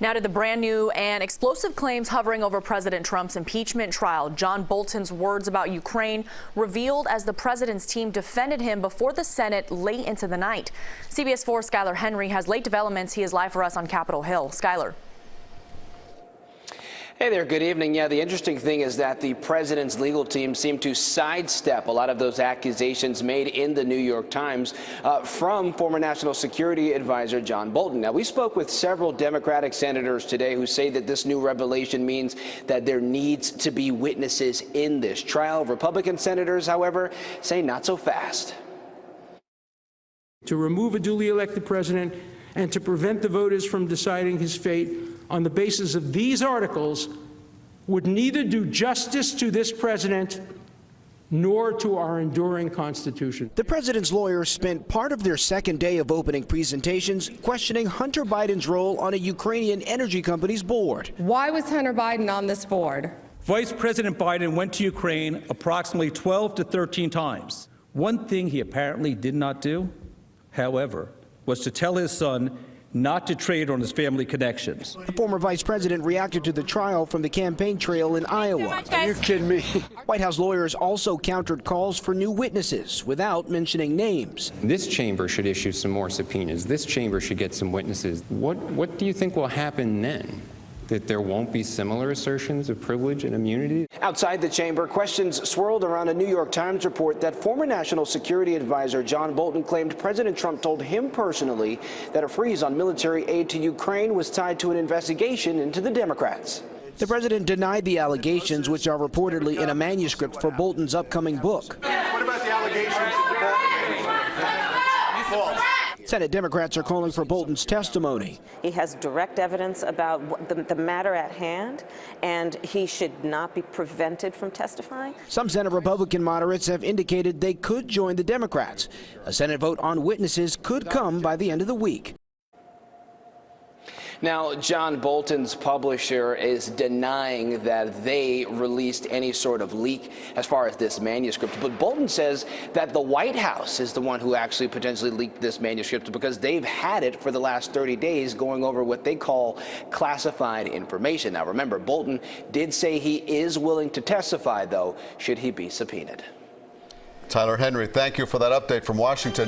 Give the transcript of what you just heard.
Now to the brand new and explosive claims hovering over President Trump's impeachment trial. John Bolton's words about Ukraine revealed as the president's team defended him before the Senate late into the night. CBS 4's Sklyer Henry has late developments. He is live for us on Capitol Hill. Skyler. Hey there, good evening. Yeah, the interesting thing is that the president's legal team seemed to sidestep a lot of those accusations made in the New York Times from former National Security Advisor John Bolton. Now, we spoke with several Democratic senators today who say that this new revelation means that there needs to be witnesses in this trial. Republican senators, however, say not so fast. To remove a duly elected president and to prevent the voters from deciding his fate on the basis of these articles would neither do justice to this president nor to our enduring Constitution. The president's lawyers spent part of their second day of opening presentations questioning Hunter Biden's role on a Ukrainian energy company's board. Why was Hunter Biden on this board? Vice President Biden went to Ukraine approximately 12 to 13 times. One thing he apparently did not do, however, was to tell his son not to trade on his family connections. The former vice president reacted to the trial from the campaign trail in Iowa. You're kidding me. White House lawyers also countered calls for new witnesses without mentioning names. This chamber should issue some more subpoenas. This chamber should get some witnesses. What do you think will happen then? That there won't be similar assertions of privilege and immunity? Outside the chamber, questions swirled around a New York Times report that former National Security Advisor John Bolton claimed President Trump told him personally that a freeze on military aid to Ukraine was tied to an investigation into the Democrats. The president denied the allegations, which are reportedly in a manuscript for Bolton's upcoming book. What about the allegations of the Bolton? False. Senate Democrats are calling for Bolton's testimony. He has direct evidence about the matter at hand, and he should not be prevented from testifying. Some Senate Republican moderates have indicated they could join the Democrats. A Senate vote on witnesses could come by the end of the week. Now, John Bolton's publisher is denying that they released any sort of leak as far as this manuscript. But Bolton says that the White House is the one who actually potentially leaked this manuscript because they've had it for the last 30 days going over what they call classified information. Now, remember, Bolton did say he is willing to testify, though, should he be subpoenaed. Tyler Henry, thank you for that update from Washington.